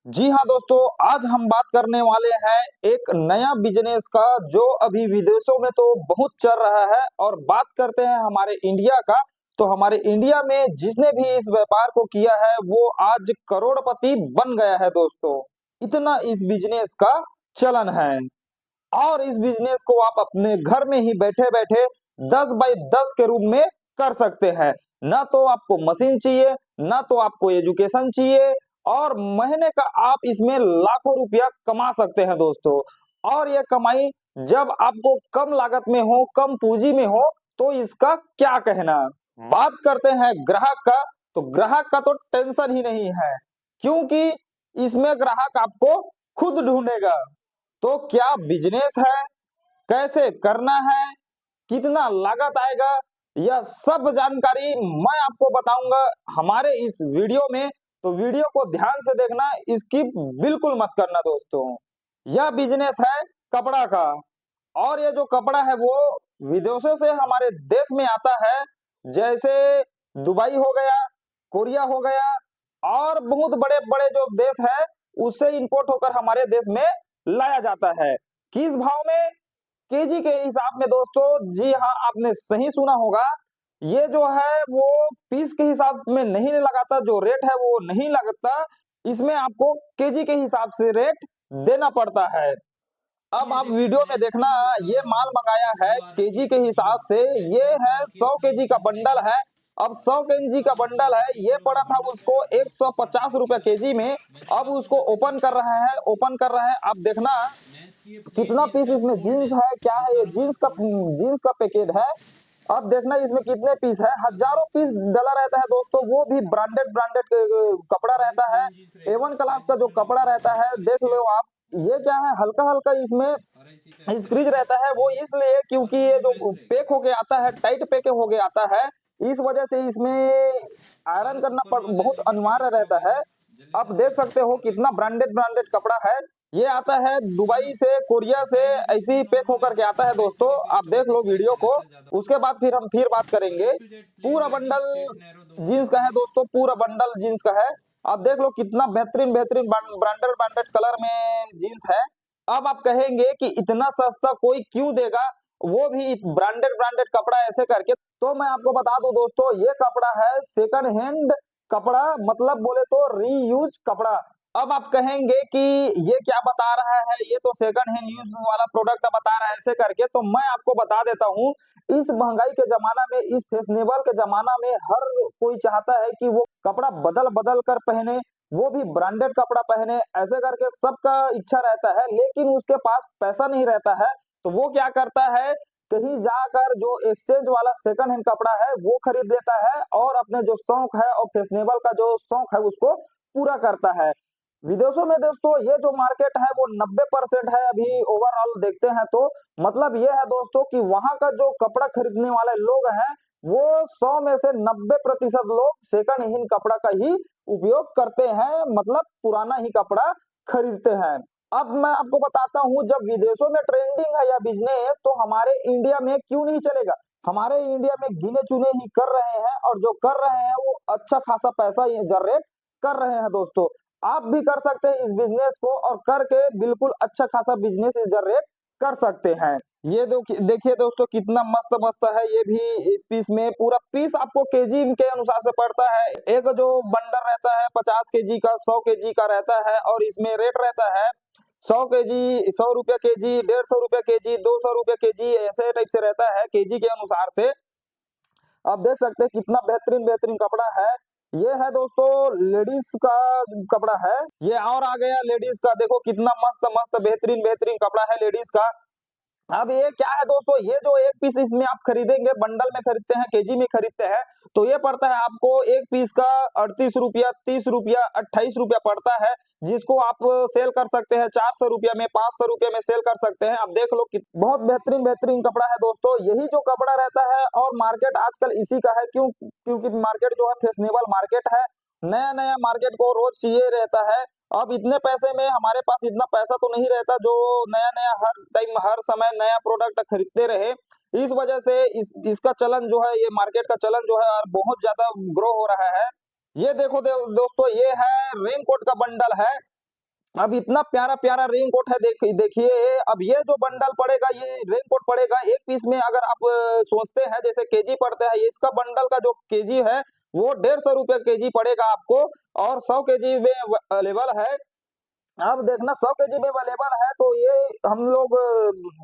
जी हाँ दोस्तों, आज हम बात करने वाले हैं एक नया बिजनेस का जो अभी विदेशों में तो बहुत चल रहा है और बात करते हैं हमारे इंडिया का। तो हमारे इंडिया में जिसने भी इस व्यापार को किया है वो आज करोड़पति बन गया है दोस्तों। इतना इस बिजनेस का चलन है और इस बिजनेस को आप अपने घर में ही बैठे-बैठे 10 बाई 10 के रूप में कर सकते हैं। ना तो आपको मशीन चाहिए, ना तो आपको एजुकेशन चाहिए और महीने का आप इसमें लाखों रुपया कमा सकते हैं दोस्तों। और ये कमाई जब आपको कम लागत में हो, कम पूँजी में हो, तो इसका क्या कहना। बात करते हैं ग्राहक का, तो ग्राहक का तो टेंशन ही नहीं है, क्योंकि इसमें ग्राहक आपको खुद ढूँढेगा। तो क्या बिज़नेस है, कैसे करना है, कितना लागत आएगा, यह सब जानकारी मैं आपको बताऊँगा हमारे इस वीडियो में, तो वीडियो को ध्यान से देखना, स्किप बिल्कुल मत करना दोस्तों। यह बिज़नेस है कपड़ा का और ये जो कपड़ा है वो विदेशों से हमारे देश में आता है, जैसे दुबई हो गया, कोरिया हो गया और बहुत बड़े-बड़े जो देश हैं, उससे इम्पोर्ट होकर हमारे देश में लाया जाता है। किस भाव में? केजी के हिसाब में दोस्तों, जी हाँ, आपने सही सुना होगा। ये जो है वो पीस के हिसाब में नहीं लगाता, जो रेट है वो नहीं लगता, इसमें आपको केजी के हिसाब से रेट देना पड़ता है। अब आप वीडियो में देखना, ये माल मँगाया है केजी के हिसाब से, ये है 100 केजी का बंडल है। अब 100 केजी का बंडल है, ये पड़ा था उसको ₹150 केजी में, अब उसको ओपन कर रहा है, आप देखना कितना पीस इसमें जीन्स है, क्या है ये जीन्स का पैकेट है। अब देखना इसमें कितने पीस है, हज़ारों पीस डला रहता है दोस्तों, वो भी ब्रांडेड ब्रांडेड कपड़ा रहता है, A1 क्लास का जो कपड़ा रहता है, देख लो आप। ये क्या है, हल्का-हल्का इसमें स्क्रीच रहता है, वो इसलिए क्योंकि ये जो पैक होके आता है, टाइट पैक होके आता है, इस वजह से इसमें आयरन करना बहुत अनिवार्य रहता है। आप देख सकते हो कितना ब्रांडेड ब्रांडेड कपड़ा है। ये आता है दुबई से, कोरिया से, ऐसे ही पैक होकर के आता है दोस्तों। आप देख लो वीडियो को, उसके बाद फिर हम बात करेंगे। पूरा बंडल जीन्स का है दोस्तों, पूरा बंडल जीन्स का है। आप देख लो कितना बेहतरीन ब्रांडेड ब्रांडेड कलर में जीन्स है। अब आप कहेंगे कि इतना सस्ता कोई क्यों देगा, वो भी ब्रांडेड ब्रांडेड कपड़ा ऐसे करके। तो मैं आपको बता दूं दोस्तों, ये कपड़ा है सेकंड हैंड कपड़ा, मतलब बोले तो रीयूज कपड़ा। अब आप कहेंगे कि ये क्या बता रहा है, ये तो सेकंड हैंड यूज वाला प्रोडक्ट बता रहा है ऐसे करके, तो मैं आपको बता देता हूँ, इस महंगाई के ज़माना में, इस फैशनेबल के ज़माना में हर कोई चाहता है कि वो कपड़ा बदल-बदल कर पहने, वो भी ब्रांडेड कपड़ा पहने, ऐसे करके सबका इच्छा रहता है, लेकिन उसके पास पैसा नहीं रहता है, तो वो क्या करता है, कहीं जाकर जो एक्सचेंज वाला सेकंड हैंड कपड़ा है, वो खरीद लेता है और अपने जो शौक है और फैशनेबल का जो शौक है, उसको पूरा करता है। विदेशों में दोस्तों ये जो मार्केट है वो 90% है अभी ओवरऑल देखते हैं तो, मतलब ये है दोस्तों कि वहाँ का जो कपड़ा खरीदने वाले लोग हैं, वो 100 में से 90% लोग सेकंड हैंड कपड़ा का ही उपयोग करते हैं, मतलब पुराना ही कपड़ा खरीदते हैं। अब मैं आपको बताता हूँ, जब विदेशों में ट्रेंडिंग है यह बिज़नेस, तो हमारे इंडिया में क्यों नहीं चलेगा? हमारे इंडिया में गिने-चुने ही कर रहे हैं और जो कर रहे हैं वो अच्छा खासा पैसा ये जनरेट कर रहे हैं दोस्तों। आप भी कर सकते हैं इस बिज़नेस को और करके बिल्कुल अच्छा खासा बिज़नेस जनरेट कर सकते हैं। ये देखिए दोस्तों कितना मस्त-मस्त है, ये भी इस पीस में पूरा पीस आपको केजी के अनुसार से पड़ता है। एक जो बंडल रहता है 50 केजी का, 100 केजी का रहता है और इसमें रेट रहता है 100 केजी, ₹100 केजी, ₹150 केजी, ₹200 केजी, ऐसे टाइप से रहता है केजी के अनुसार से। आप देख सकते हैं कितना बेहतरीन कपड़ा है। ये है दोस्तों लेडीज़ का कपड़ा है। ये और आ गया लेडीज़ का, देखो कितना मस्त-मस्त बेहतरीन कपड़ा है लेडीज़ का। अब ये क्या है दोस्तों, ये जो एक पीस इसमें आप खरीदेंगे, बंडल में खरीदते हैं, केजी में खरीदते हैं, तो ये पड़ता है आपको एक पीस का ₹38, ₹30, ₹28 पड़ता है, जिसको आप सेल कर सकते हैं ₹400 में, ₹500 में सेल कर सकते हैं। अब देख लो कि बहुत बेहतरीन कपड़ा है दोस्तों, यही जो कपड़ा रहता है और मार्केट आजकल इसी का है, क्योंकि मार्केट जो है फैशनेबल मार्केट है, नया-नया मार्केट को रोज़ चाहिए रहता है। अब इतने पैसे में हमारे पास इतना पैसा तो नहीं रहता जो नया-नया हर टाइम, हर समय नया प्रोडक्ट खरीदते रहे। इस वजह से इसका चलन जो है, ये मार्केट का चलन जो है बहुत ज़्यादा ग्रो हो रहा है। ये देखो दोस्तों, ये है रेनकोट का बंडल है। अब इतना प्यारा प्यारा रेनकोट है, देखिए देखिए। अब ये जो बंडल पड़ेगा, ये रेनकोट पड़ेगा एक पीस में, अगर आप सोचते हैं जैसे केजी पड़ता है, इसका बंडल का जो केजी है वो 150 रुपये केजी पड़ेगा आपको, और 100 केजी में अवेलेबल है। आप देखना 100 केजी में अवेलेबल है, तो ये हम लोग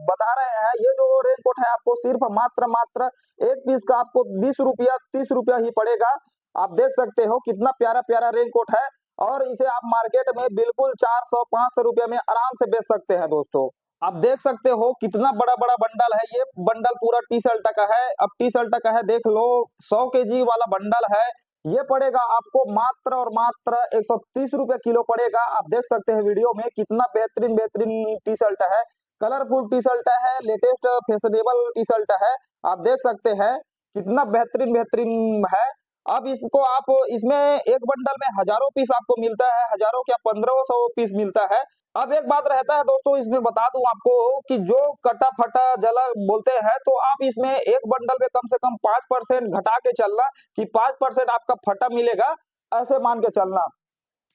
बता रहे हैं, ये जो रेनकोट है आपको सिर्फ मात्र मात्र एक पीस का आपको 20 रुपया 30 रुपया ही पड़ेगा। आप देख सकते हो कितना प्यारा प्यारा रेनकोट है, और इसे आप मार्केट में बिल्कुल 400-500 रुपये में आराम से बेच सकते हैं दोस्तों। आप देख सकते हो कितना बड़ा बड़ा बंडल है, ये बंडल पूरा टी शर्ट का है। अब टी शर्ट का है, देख लो 100 केजी वाला बंडल है, ये पड़ेगा आपको मात्र और मात्र 130 रुपये किलो पड़ेगा। आप देख सकते हैं वीडियो में कितना बेहतरीन बेहतरीन टी शर्ट है, कलरफुल टी शर्ट है, लेटेस्ट फैशनेबल टी शर्ट है। आप देख सकते हैं कितना बेहतरीन बेहतरीन है। अब इसको आप, इसमें एक बंडल में हजारों पीस आपको मिलता है, हजारों क्या 1500 पीस मिलता है। अब एक बात रहता है दोस्तों, इसमें बता दूं आपको कि जो कटा फटा जला बोलते हैं, तो आप इसमें एक बंडल में कम से कम 5% घटा के चलना, कि 5% आपका फटा मिलेगा, ऐसे मान के चलना।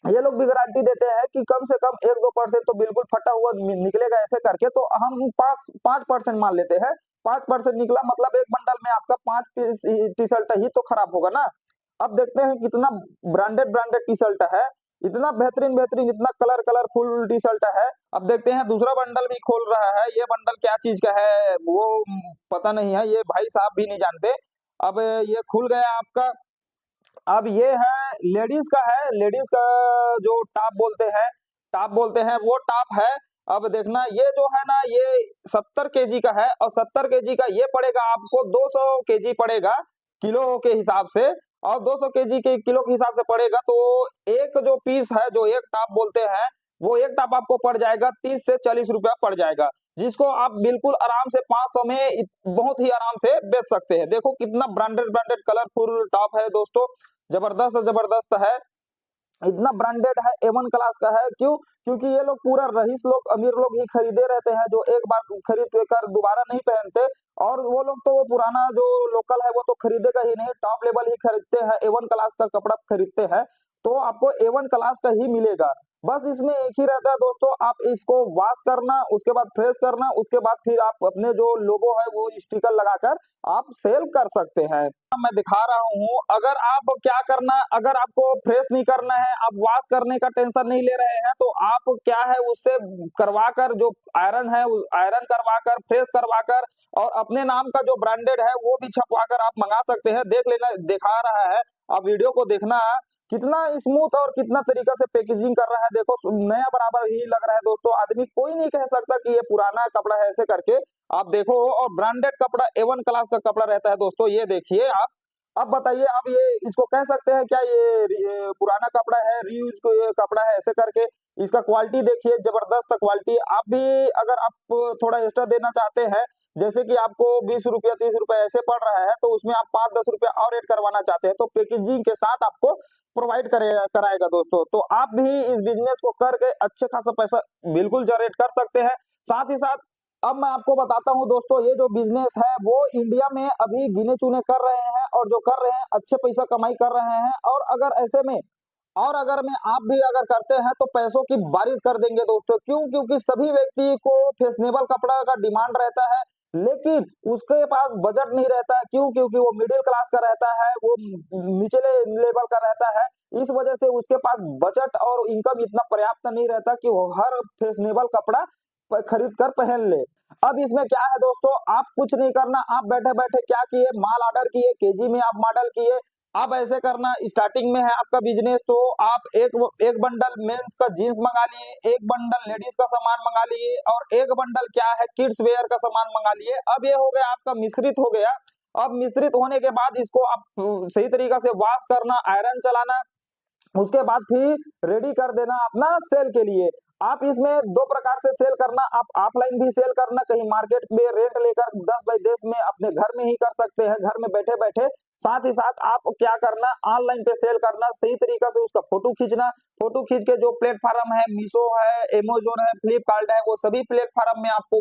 ये लोग भी गारंटी देते हैं कि कम से कम 1-2% तो बिल्कुल फटा हुआ निकलेगा, ऐसे करके तो हम 5% मान लेते हैं। 5% निकला मतलब एक बंडल में आपका 5 पीस टी शर्ट ही तो खराब होगा ना। अब देखते हैं कितना ब्रांडेड ब्रांडेड टी शर्ट है, इतना बेहतरीन बेहतरीन, इतना कलरफुल टी शर्ट है। अब देखते हैं दूसरा बंडल भी खोल रहा है, ये बंडल क्या चीज का है वो पता नहीं है, ये भाई साहब भी नहीं जानते। अब ये खुल गया आपका। अब ये है लेडीज का है, लेडीज का जो टॉप बोलते हैं वो टॉप है। अब देखना ये जो है ना, ये 70 केजी का है, और 70 केजी का ये पड़ेगा आपको 200 केजी पड़ेगा किलो के हिसाब से, और 200 केजी के किलो के हिसाब से पड़ेगा, तो एक जो पीस है, जो एक टॉप बोलते हैं, वो एक टॉप आपको पड़ जाएगा 30 से 40 रुपया पड़ जाएगा, जिसको आप बिल्कुल आराम से 500 में बहुत ही आराम से बेच सकते हैं। देखो कितना ब्रांडेड ब्रांडेड कलरफुल टॉप है दोस्तों, जबरदस्त जबरदस्त है, इतना ब्रांडेड है, A1 क्लास का है। क्यों? क्योंकि ये लोग पूरा रईस लोग, अमीर लोग ही खरीदे रहते हैं, जो एक बार खरीद कर दोबारा नहीं पहनते। और वो लोग तो वो पुराना जो लोकल है वो तो खरीदेगा ही नहीं, टॉप लेवल ही खरीदते हैं, A1 क्लास का कपड़ा खरीदते हैं, तो आपको A1 क्लास का ही मिलेगा। बस इसमें एक ही रहता है दोस्तों, आप इसको वॉश करना, उसके बाद फ्रेश करना, उसके बाद फिर आप अपने जो लोगो है वो स्टिकर लगाकर आप सेल कर सकते हैं। मैं दिखा रहा हूँ, अगर आप क्या करना, अगर आपको फ्रेश नहीं करना है, आप वॉश करने का टेंशन नहीं ले रहे हैं, तो आप क्या है उससे करवा कर, जो आयरन है आयरन करवा कर, फ्रेश करवा कर, और अपने नाम का जो ब्रांडेड है वो भी छपवा कर आप मंगा सकते हैं। देख लेना, दिखा रहा है, आप वीडियो को देखना, कितना स्मूथ और कितना तरीका से पैकेजिंग कर रहा है, देखो नया बराबर ही लग रहा है दोस्तों। आदमी कोई नहीं कह सकता कि ये पुराना कपड़ा है, ऐसे करके आप देखो। और ब्रांडेड कपड़ा A1 क्लास का कपड़ा रहता है दोस्तों, ये देखिए आप। अब बताइए, आप ये इसको कह सकते हैं क्या ये पुराना कपड़ा है, रीयूज को ये कपड़ा है, ऐसे करके। इसका क्वालिटी देखिए, जबरदस्त क्वालिटी। आप भी अगर आप थोड़ा एक्स्ट्रा देना चाहते हैं, जैसे कि आपको 20 रुपया 30 रुपया ऐसे पड़ रहा है, तो उसमें आप 5-10 रुपया और ऐड करवाना चाहते हैं, तो पैकेजिंग के साथ आपको प्रोवाइड कराएगा दोस्तों। तो आप भी इस बिजनेस को करके अच्छे खासा पैसा बिल्कुल जनरेट कर सकते हैं। साथ ही साथ अब मैं आपको बताता हूँ दोस्तों, ये जो बिजनेस है वो इंडिया में अभी गिने चुने कर रहे हैं, और जो कर रहे हैं अच्छे पैसा कमाई कर रहे हैं। और अगर ऐसे में, और अगर में आप भी अगर करते हैं, तो पैसों की बारिश कर देंगे दोस्तों। क्यों? क्योंकि सभी व्यक्ति को फैशनेबल कपड़ा का डिमांड रहता है, लेकिन उसके पास बजट नहीं रहता है। क्यों? क्योंकि वो मिडिल क्लास का रहता है, वो निचले लेवल का रहता है। इस वजह से उसके पास बजट और इनकम इतना पर्याप्त नहीं रहता कि वो हर फैशनेबल कपड़ा खरीद कर पहन ले। अब इसमें क्या है दोस्तों, आप कुछ नहीं करना, आप बैठे बैठे क्या किए, माल ऑर्डर किए, केजी में आप मॉडल किए। अब ऐसे करना, स्टार्टिंग में है आपका बिजनेस, तो आप एक बंडल मेंस का जीन्स मंगा लिए, एक बंडल लेडीज का सामान मंगा लिए, और एक बंडल क्या है किड्स वेयर का सामान मंगा लिए। अब ये हो गया आपका मिश्रित हो गया। अब मिश्रित होने के बाद इसको आप सही तरीका से वॉश करना, आयरन चलाना, उसके बाद फिर रेडी कर देना अपना सेल के लिए। आप इसमें 2 प्रकार से सेल करना, आप ऑफलाइन भी सेल करना, कहीं मार्केट में रेंट लेकर 10 बाई 10 में अपने घर में ही कर सकते हैं, घर में बैठे-बैठे। साथ ही साथ आप क्या करना, ऑनलाइन पे सेल करना, सही तरीका से उसका फोटो खींचना, फोटो खींच के जो प्लेटफ़ॉर्म है, मीशो है, अमेज़न है, फ्लिपकार्ट है, वो सभी प्लेटफ़ॉर्म में आपको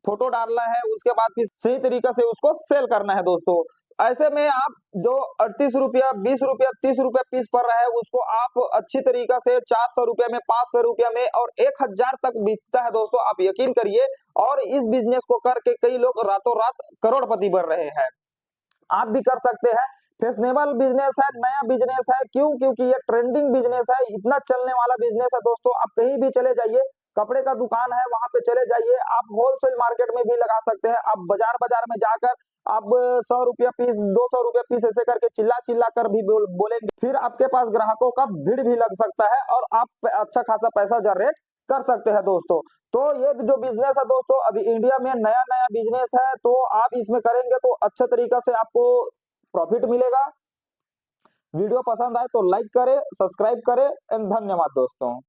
फोटो डालना है, उसके बाद फिर सही तरीका से उसको सेल करना है दोस्तों। ऐसे में आप जो 38 रुपया, 20 रुपया, 30 रुपया पीस पड़ रहा है, उसको आप अच्छी तरीका से 400 रुपये में, 500 रुपया में और 1000 तक बिकता है दोस्तों, आप यकीन करिए। और इस बिज़नेस को करके कई लोग रातों-रात करोड़पति बन रहे हैं। आप भी कर सकते हैं। फैशनेबल बिज़नेस है, नया बिज़नेस है, क्यों? क्योंकि ये ट्रेंडिंग बिज़नेस है, इतना चलने वाला बिज़नेस है दोस्तों, आप कहीं भी चले जाइए, कपड़े का दुकान है, वहाँ पे चले जाइए, आप होलसेल मार्केट में भी लगा सकते हैं, आप बाज़ार-बाज़ार में जाकर आप ₹100 पीस, ₹200 पीस ऐसे करके चिल्ला-चिल्ला कर भी बोलेंगे, फिर आपके पास ग्राहकों का भीड़ भी लग सकता है और आप अच्छा खासा पैसा जनरेट कर सकते हैं दोस्तों। तो ये जो बिज़नेस है दोस्तों, अभी इंडिया में नया-नया बिज़नेस है, तो आप इसमें करेंगे तो अच्छे तरीका से आपको प्रॉफ़िट मिलेगा। वीडियो पसंद आए तो लाइक करें, सब्सक्राइब करें एंड धन्यवाद दोस्तों।